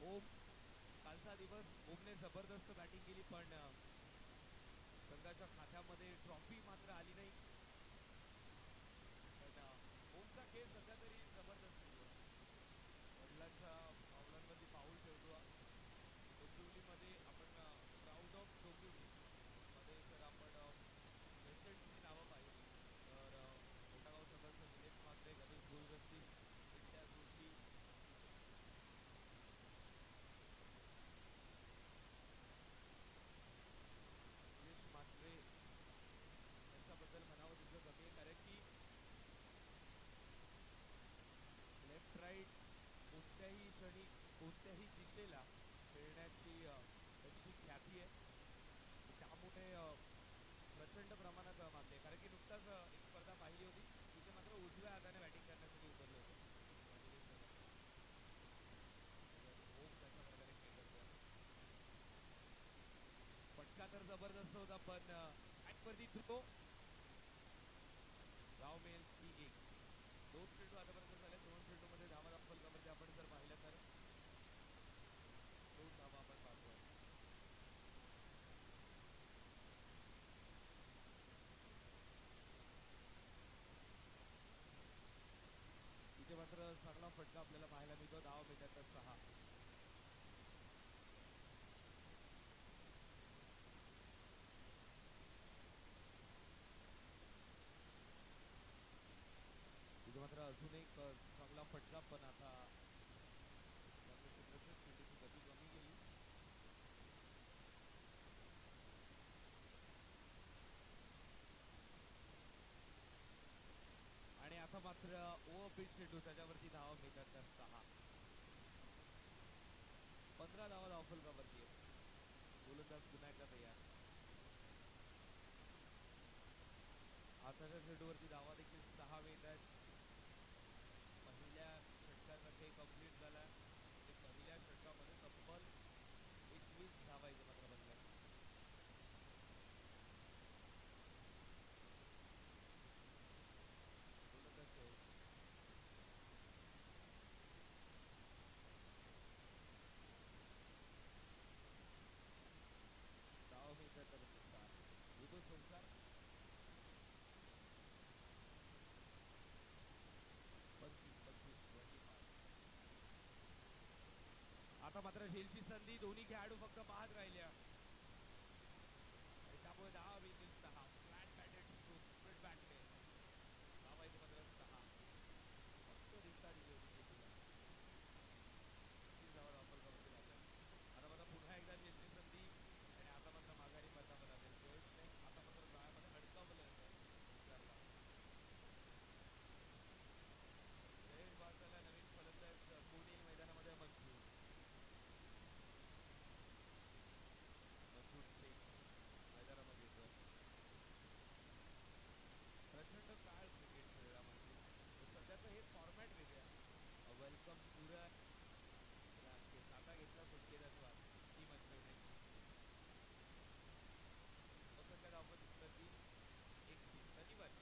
ओम कालचा दिवस ओमने जबरदस्त बॅटिंग केली पण संघाच्या खात्यामध्ये ट्रॉफी मात्र आली नाही. पण ओमचा खेळ सध्या तरी जबरदस्त सुरू आहे. वडिलांच्या पावलांवरती पाऊल ठेवतो. डोंबिवलीमध्ये आपण प्राऊड ऑफ डोंबिवली मध्ये जर आपण लेजंड्सची नावं पाहिली तर मोठागाव संघाचं निलेश म्हात्रे, गणेश भोईर असतील, पिंट्या जोशी, निलेश म्हात्रे यांच्याबद्दल म्हणावं तितकं कमी आहे. कारण की लेफ्ट राईट कोणत्याही क्षणी कोणत्याही दिशेला खेळण्याची त्यांची ख्याती आहे. त्यामुळे प्रचंड प्रमाणात मानले. कारण की नुकताच एक स्पर्धा पाहिली होती तिथे मात्र उजव्या हाताने बॅटिंग करण्यासाठी उतरले होते निलेश दादा. तर ओम कशा प्रकारे खेळ करतोय. फटका तर जबरदस्त होता पण बॅटवरती थ्रो धाव मिळेल ती एक. दोन चेंडू आतापर्यंत झाले. दोन चेंडू मध्ये धावा फलकावरती आपण जर पाहिलं तर दोन धावा आपण पाहतोय. इथे मात्र चांगला फटका आपल्याला पाहायला मिळतो. धावा मिळतात 6. इथे मात्र अजून एक चांगला फटका पण आता चेंडूची गती कमी केली. आणि आता मात्र ओव्हर पिच चेंडू त्याच्यावरती धावा मिळतात त्या 6. 15 धावा धावफलकावरती आहेत. गोलंदाज पुन्हा एकदा तयार. आताच्या चेंडूवरती धावा देखील 6 मिळत आहेत. पहिल्या षटकाचा खेळ कंप्लीट झाला आणि पहिल्या षटकामध्ये तब्बल 21 धावा इथे मात्र बनल्या. गोलंदाज खेळ धावा मिळतात तर 4. ऋतू संस्कार 25. आता मात्र झेलची संधी. दोन्ही खेळाडू फक्त पाहत राहिल्या आणि त्यामुळे धावा मिळतील 6. फ्लॅट बॅटेड स्ट्रोक स्प्लिट बॅटने धावा इथे मात्र 6. फक्त रिस्ता दिली होती चेंडूला. 30 धावा धावफलकावरती लागल्या. आता मात्र पुन्हा एकदा झेलची संधी आणि आता मात्र माघारी परतावं लागेल. जयेशने आता मात्र जाळ्यामध्ये अडकवलं ओंकारला. जयेश बारसाला नवीन फलंदाज कोण येईल मैदानामध्ये? मजबूर शेख मैदानामध्ये येतोय. प्रचंड काळ क्रिकेट खेळला म्हणजे सध्याचं हे फॉर्मॅट वेगळं आहे. वेलकम सूरज खाता घेतला सुटकेचा श्वास टीम अश्विने असंख्य धावपतीवरती 31. धन्यवाद.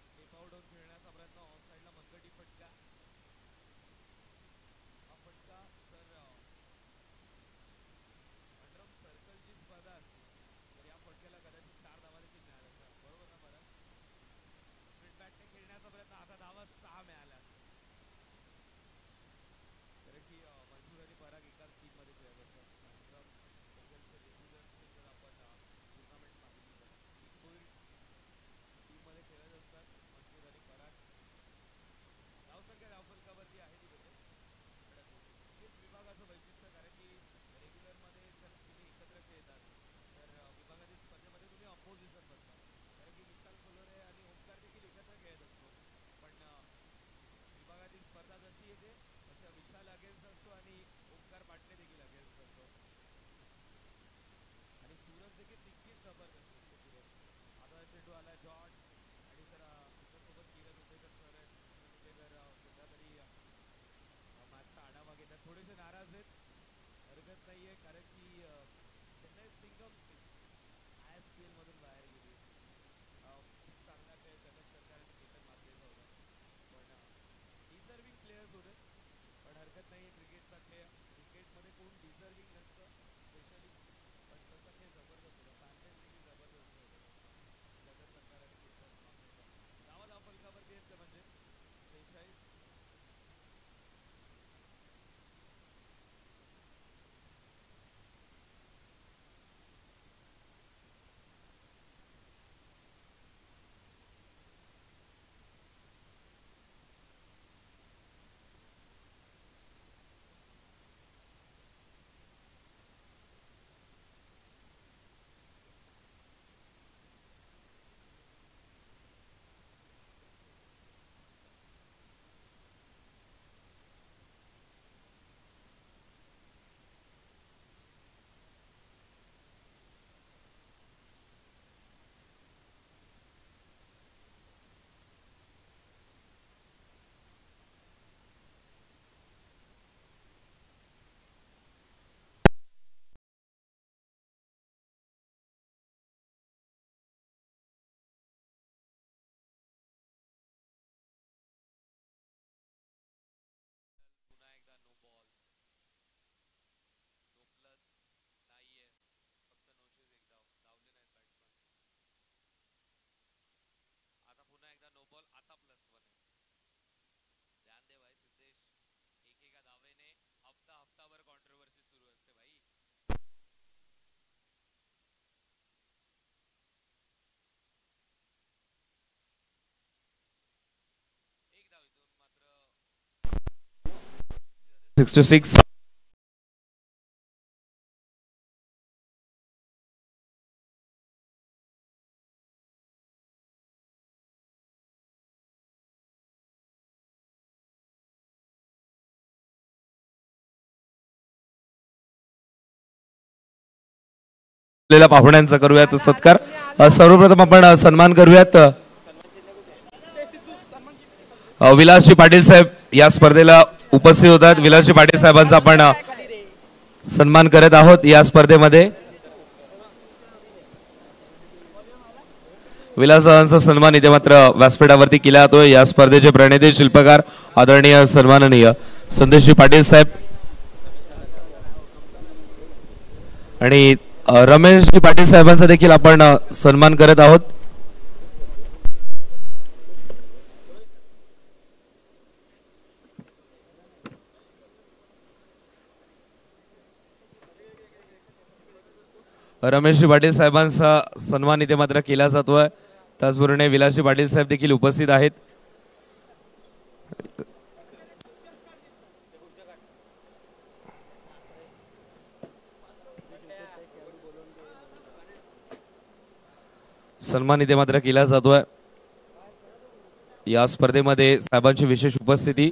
स्टेप आउट होऊन खेळण्याचा प्रयत्न ऑन साईडला मनगटी फटका. हा फटका जर अंडरम सर्कलची स्पर्धा असती तर या फटक्याला कदाचित 4 धावा देखील मिळाल्या असतात. बरोबर ना बरं? स्प्लिट बॅटने खेळण्याचा प्रयत्न. आता धावा 6 मिळाल्या. कारण की मंजूर आणि पराग एकाच टीम मध्ये खेळत असतात. अंडरम सर्कलचे रेग्युलरचे जर आपण टुर्नामेंट पाहिली तर बिग टीम मध्ये खेळत असतात मंजूर आणि पराग. धावसंख्या धावफलकावरती आहे ती वेगळे. हेच विभागाचं वैशिष्ट्य. कारण की रेग्युलरमध्ये जर तुम्ही एकत्र खेळतात तर विभागातील स्पर्धेमध्ये तुम्ही अपोजिशन बनता. कारण की विशाल फुलोरे आणि ओंकार देखील एकत्र खेळत असतो. पण विभागातील स्पर्धा जशी येते तसं विशाल अगेन्स्ट असतो आणि ओंकार पाटणे देखील अगेन्स्ट असतो. आणि सूरज देखील तितकीच जबरदस्त असते पुढे. आता चेंडू आला जॉन आणि जर त्याच्यासोबत किरण उपेकर सर आहेत. किरण उपेकर सध्या तरी मॅचचा आढावा घेतात. थोडेसे नाराज आहेत. हरकत नाही आहे कारण की चेन्नई सिंगम्स टीम ISPL मधून बाहेर गेली. खूप चांगला खेळ जगत सरकार आणि केतन मात्रेचा होता. पण डिझर्विंग प्लेयर्स होते. डिझर्विंग नसतं स्पेशली, पण तसा खेळ जबरदस्त होता. फॅनबेस देखील जबरदस्त होता जगत सरकार आणि गुरुदास मांगलेकर. धावा फलकावरती आहेत का म्हणजे 46. पुन्हा एकदा नो बॉल, नो प्लस नाहीये, फक्त नऊशेच एक धावले नाहीत बॅट्समन. आता पुन्हा एकदा नो बॉल, आता +1 आहे. ध्यान दे भाई सिद्धेश, एकेका धावेने हफ्ताभर कॉन्ट्रोवर्सी सुरू असते भाई. एक धावेतून मात्र 66. पाहुण्यांचा करूयात सत्कार. सर्वप्रथम आपण सन्मान करूयात विलासजी पाटील साहेब या स्पर्धेला उपस्थित होतात. विलासजी पाटील साहेबांचा आपण सन्मान करत आहोत या स्पर्धेमध्ये. विलासांचा सन्मान इथे मात्र व्यासपीठावरती केला जातो. या स्पर्धेचे प्रणेते शिल्पकार आदरणीय सन्माननीय संदेशजी पाटील साहेब आणि रमेशजी पाटील साहेबांचा देखील आपण सन्मान करत आहोत. रमेशजी पाटील साहेबांचा सन्मान इथे मात्र केला जातोय. त्याचबरोबर विलासजी पाटील साहेब देखील उपस्थित आहेत. सन्मान इथे मात्र केला जातोय. या स्पर्धेमध्ये साहेबांची विशेष उपस्थिती.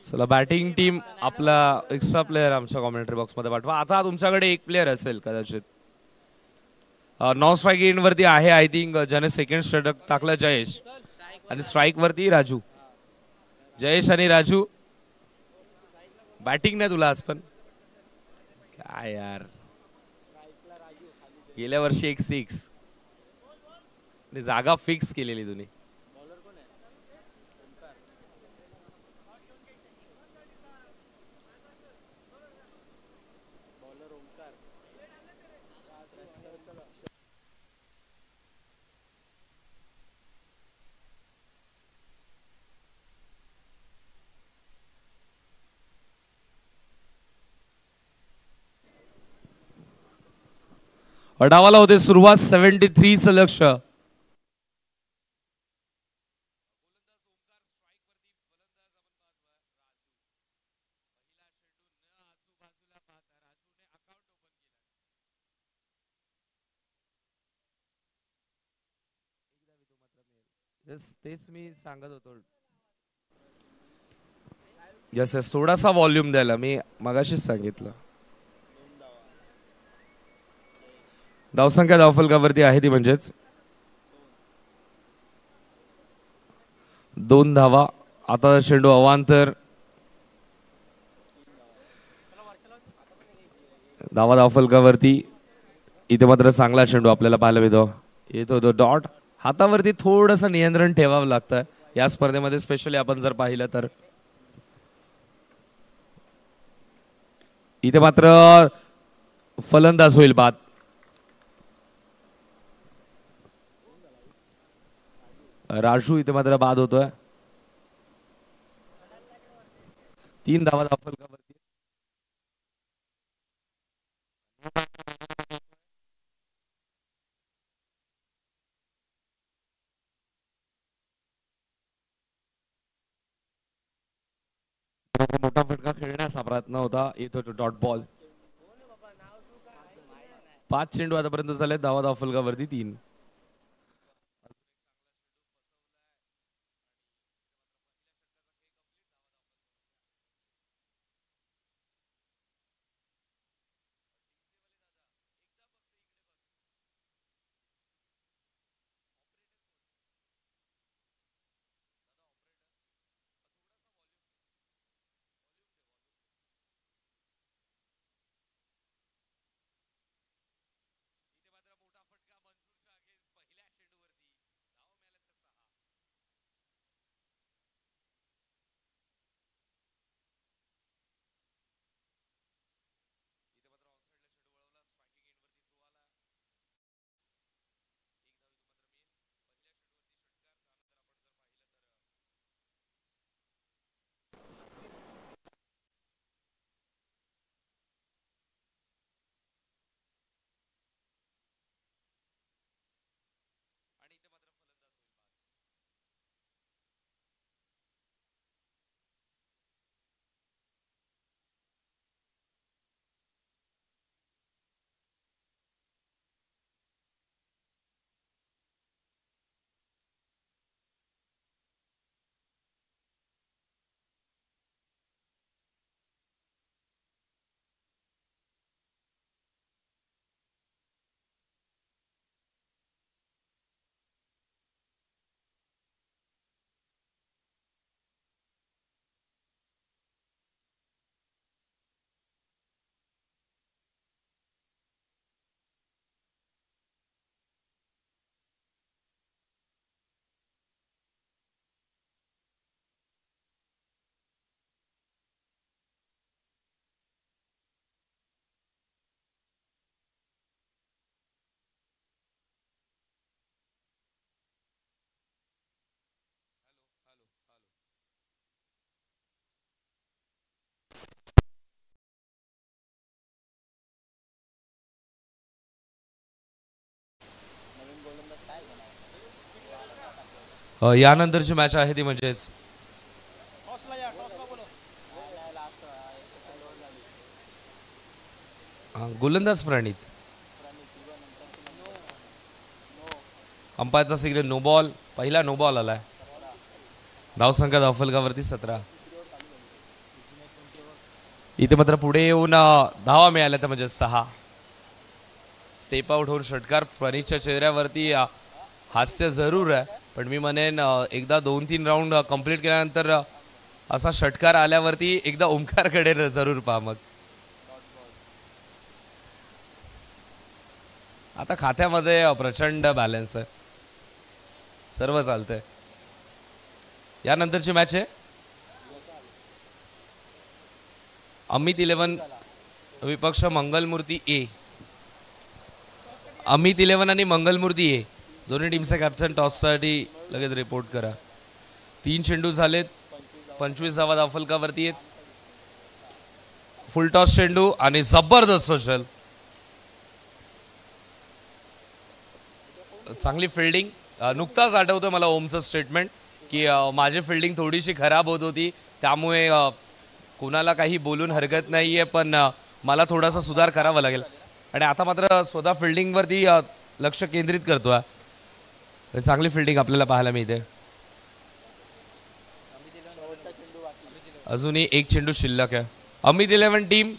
चला बॅटिंग टीम आपला एक्स्ट्रा प्लेयर आमच्या कॉमेंट्री बॉक्स मध्ये पाठवा. आता तुमच्याकडे एक प्लेयर असेल कदाचित. नॉन स्ट्राईक एंड वरती आहे आय थिंक ज्याने सेकंड षटक टाकलं जयेश, आणि स्ट्राईक वरती राजू. जयेश आणि राजू बॅटिंग नाही तुला आज पण काय यार. गेल्या वर्षी एक 6 जागा फिक्स केलेली तुम्ही. डावाला होते सुरुवात. 73 चं लक्ष. तेच मी सांगत होतो. यस यस थोडासा व्हॉल्यूम द्यायला मी मगाशीच सांगितलं. धावसंख्या धावफलकावरती आहे ती म्हणजेच 2 धावा. आता चेंडू अवांतर. धावा फलकावरती. इथे मात्र चांगला चेंडू आपल्याला पाहायला मिळतो. येतो तो डॉट. हातावरती थोडंसं नियंत्रण ठेवावं लागतं या स्पर्धेमध्ये, स्पेशली आपण जर पाहिलं तर. इथे मात्र फलंदाज होईल बाद. राजू इथे मात्र बाद होतोय. 3 धावा फलकावरती. मोठा फटका खेळण्याचा प्रयत्न होता. येतो तो डॉट बॉल. 5 चेंडू आतापर्यंत झाले. धावा फलकावरती 3. यानंतरची मॅच आहे ती म्हणजेच गोलंदाज प्रणित. अंपायरचा सिग्नल नो बॉल. पहिला नो बॉल आलाय. धावसंख्या धावफलकावरती 17. इथे मात्र पुढे येऊन धावा मिळाल्या तर म्हणजे 6. स्टेप आउट होऊन षटकार. प्रणितच्या चेहऱ्यावरती हास्य जरूर आहे, पण मी म्हणेन एकदा 2-3 राऊंड कंप्लीट केल्यानंतर असा षटकार आल्यावरती एकदा ओंकारकडे जरूर पहा. मग आता खात्यामध्ये प्रचंड बॅलन्स आहे, सर्व चालतंय. यानंतरची मॅच आहे अमित 11 विपक्ष मंगलमूर्ती ए. अमित 11 आणि मंगलमूर्ती ए दोन्ही टीमचे कॅप्टन टॉससाठी लगेच रिपोर्ट करा. 3 चेंडू झालेत. 25 धावा धावफलकावरती आहेत. फुल टॉस चेंडू आणि जबरदस्त चल. चांगली फिल्डिंग. नुकताच आठवतं मला ओमचं स्टेटमेंट की माझी फिल्डिंग थोडीशी खराब होत होती, त्यामुळे कोणाला काही बोलून हरकत नाही आहे, पण मला थोडासा सुधार करावा लागेल. आणि आता मात्र स्वतः फिल्डिंगवरती लक्ष केंद्रित करतोय. चांगली फिल्डिंग आपल्याला पाहायला मिळते. अजूनही 1 चेंडू शिल्लक आहे. अमित 11 टीम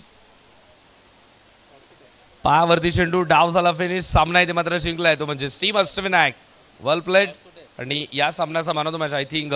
पायावरती चेंडू. डाव झाला फिनिश. सामना इथे मात्र जिंकला आहे तो म्हणजे टीम अष्टविनायक. वेल प्लेड. आणि या सामन्याचा man of the match I think